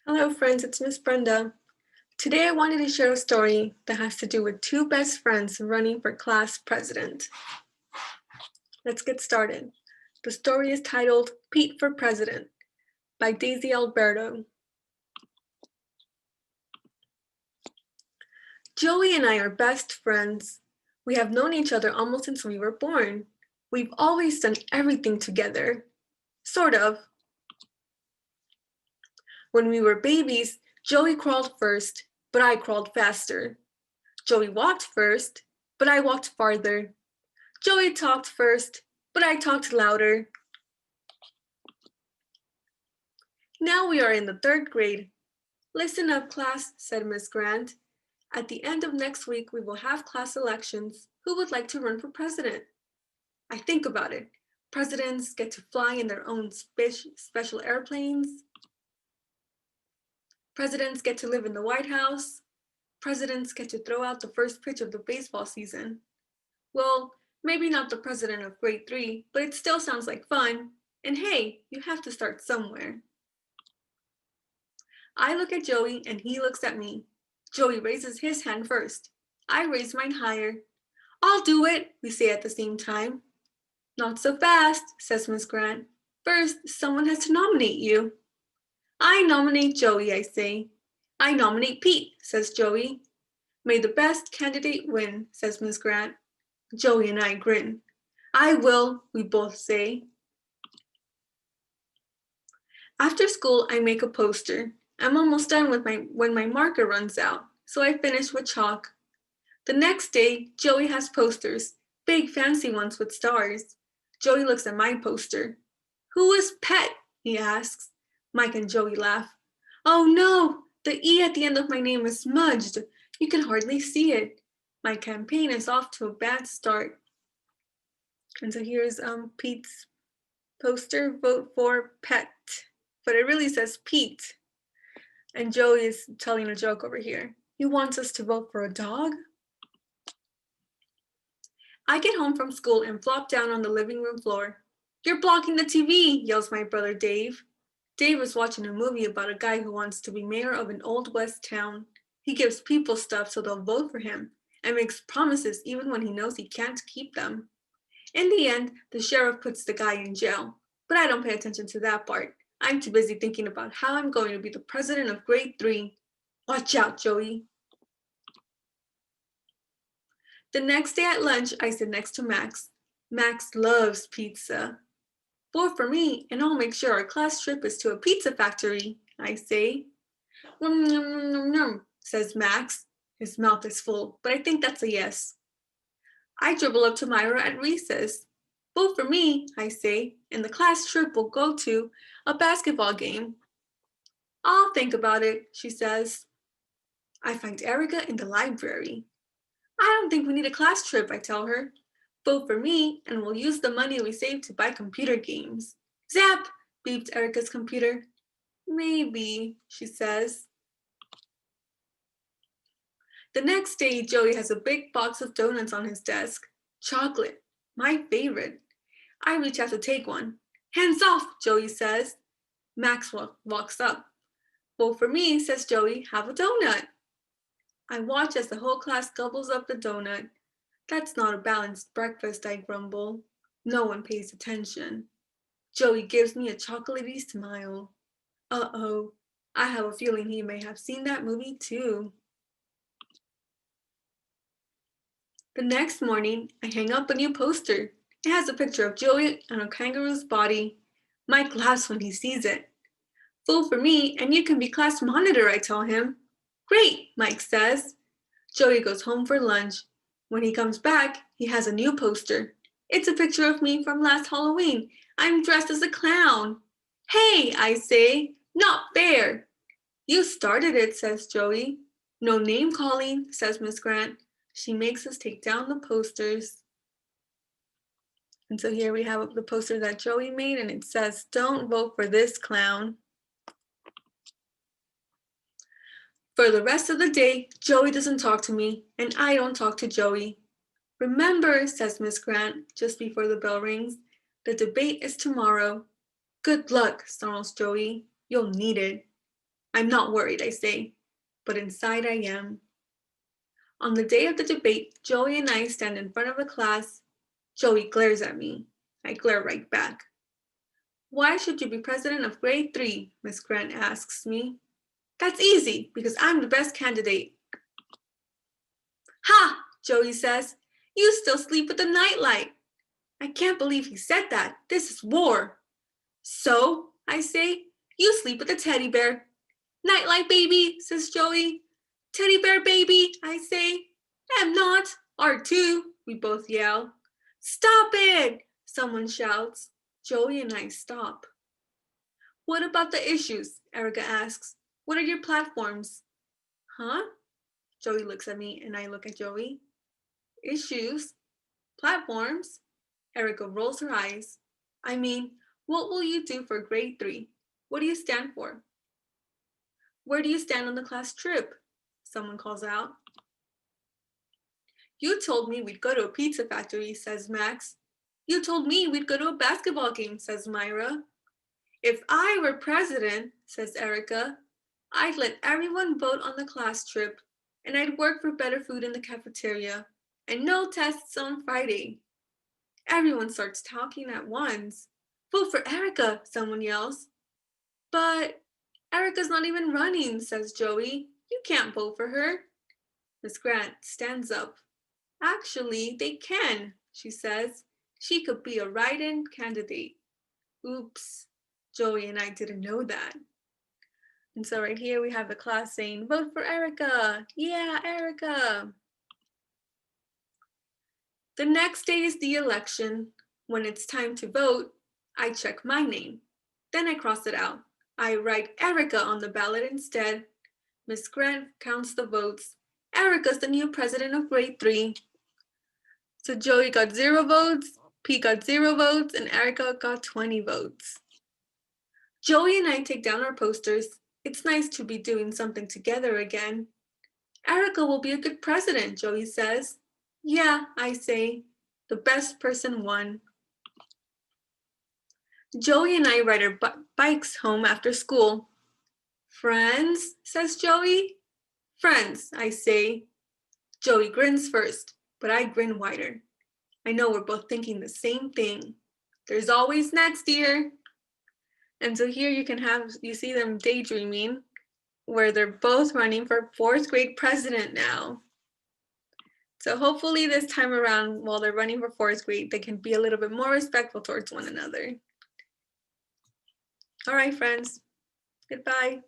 Hello friends, it's Miss Brenda. Today I wanted to share a story that has to do with two best friends running for class president. Let's get started. The story is titled Pete for President by Daisy Alberto. Joey and I are best friends. We have known each other almost since we were born. We've always done everything together. Sort of. When we were babies, Joey crawled first, but I crawled faster. Joey walked first, but I walked farther. Joey talked first, but I talked louder. Now we are in the third grade. Listen up, class, said Miss Grant. At the end of next week, we will have class elections. Who would like to run for president? I think about it. Presidents get to fly in their own special airplanes. Presidents get to live in the White House. Presidents get to throw out the first pitch of the baseball season. Well, maybe not the president of grade 3, but it still sounds like fun. And hey, you have to start somewhere. I look at Joey and he looks at me. Joey raises his hand first. I raise mine higher. I'll do it, we say at the same time. Not so fast, says Miss Grant. First, someone has to nominate you. I nominate Joey, I say. I nominate Pete, says Joey. May the best candidate win, says Miss Grant. Joey and I grin. I will, we both say. After school, I make a poster. I'm almost done with when my marker runs out, so I finish with chalk. The next day, Joey has posters, big fancy ones with stars. Joey looks at my poster. Who is Pet? He asks. Mike and Joey laugh. Oh no, the E at the end of my name is smudged. You can hardly see it. My campaign is off to a bad start. And so here's Pete's poster, vote for Pet. But it really says Pete. And Joey is telling a joke over here. He wants us to vote for a dog? I get home from school and flop down on the living room floor. You're blocking the TV, yells my brother Dave. Dave is watching a movie about a guy who wants to be mayor of an old west town. He gives people stuff so they'll vote for him and makes promises even when he knows he can't keep them. In the end, the sheriff puts the guy in jail, but I don't pay attention to that part. I'm too busy thinking about how I'm going to be the president of grade 3. Watch out, Joey. The next day at lunch, I sit next to Max. Max loves pizza. Vote for me, and I'll make sure our class trip is to a pizza factory, I say. Nom, nom, nom, nom, says Max. His mouth is full, but I think that's a yes. I dribble up to Myra at recess. Vote for me, I say, and the class trip will go to a basketball game. I'll think about it, she says. I find Erica in the library. I don't think we need a class trip, I tell her. Vote for me, and we'll use the money we saved to buy computer games. Zap! Beeps Erica's computer. Maybe, she says. The next day, Joey has a big box of donuts on his desk. Chocolate, my favorite. I reach out to take one. Hands off, Joey says. Max walks up. Vote for me, says Joey. Have a donut. I watch as the whole class gobbles up the donut. That's not a balanced breakfast, I grumble. No one pays attention. Joey gives me a chocolatey smile. Uh-oh, I have a feeling he may have seen that movie too. The next morning, I hang up a new poster. It has a picture of Joey on a kangaroo's body. Mike laughs when he sees it. Vote for me and you can be class monitor, I tell him. Great, Mike says. Joey goes home for lunch. When he comes back, he has a new poster. It's a picture of me from last Halloween. I'm dressed as a clown. Hey, I say, not fair. You started it, says Joey. No name calling, says Miss Grant. She makes us take down the posters. And so here we have the poster that Joey made, and it says, don't vote for this clown. For the rest of the day, Joey doesn't talk to me, and I don't talk to Joey. Remember, says Miss Grant, just before the bell rings, the debate is tomorrow. Good luck, snarls Joey. You'll need it. I'm not worried, I say, but inside I am. On the day of the debate, Joey and I stand in front of the class. Joey glares at me. I glare right back. Why should you be president of grade 3? Miss Grant asks me. That's easy, because I'm the best candidate. Ha! Joey says. You still sleep with the nightlight. I can't believe he said that. This is war. So, I say, you sleep with a teddy bear. Nightlight baby, says Joey. Teddy bear baby, I say. Am not. R2, we both yell. Stop it, someone shouts. Joey and I stop. What about the issues? Erica asks. What are your platforms? Huh? Joey looks at me and I look at Joey. Issues? Platforms? Erica rolls her eyes. I mean, what will you do for grade 3? What do you stand for? Where do you stand on the class trip? Someone calls out. You told me we'd go to a pizza factory, says Max. You told me we'd go to a basketball game, says Myra. If I were president, says Erica, I'd let everyone vote on the class trip, and I'd work for better food in the cafeteria, and no tests on Friday. Everyone starts talking at once. Vote for Erica, someone yells. But Erica's not even running, says Joey. You can't vote for her. Miss Grant stands up. Actually, they can, she says. She could be a write-in candidate. Oops, Joey and I didn't know that. And so right here we have the class saying, vote for Erica. Yeah, Erica. The next day is the election. When it's time to vote, I check my name. Then I cross it out. I write Erica on the ballot instead. Miss Grant counts the votes. Erica's the new president of grade 3. So Joey got 0 votes, Pete got 0 votes, and Erica got 20 votes. Joey and I take down our posters. It's nice to be doing something together again. Erica will be a good president, Joey says. Yeah, I say. The best person won. Joey and I ride our bikes home after school. Friends, says Joey. Friends, I say. Joey grins first, but I grin wider. I know we're both thinking the same thing. There's always next year. And so here you see them daydreaming, where they're both running for 4th grade president now. So hopefully this time around, while they're running for 4th grade, they can be a little bit more respectful towards one another. All right, friends. Goodbye.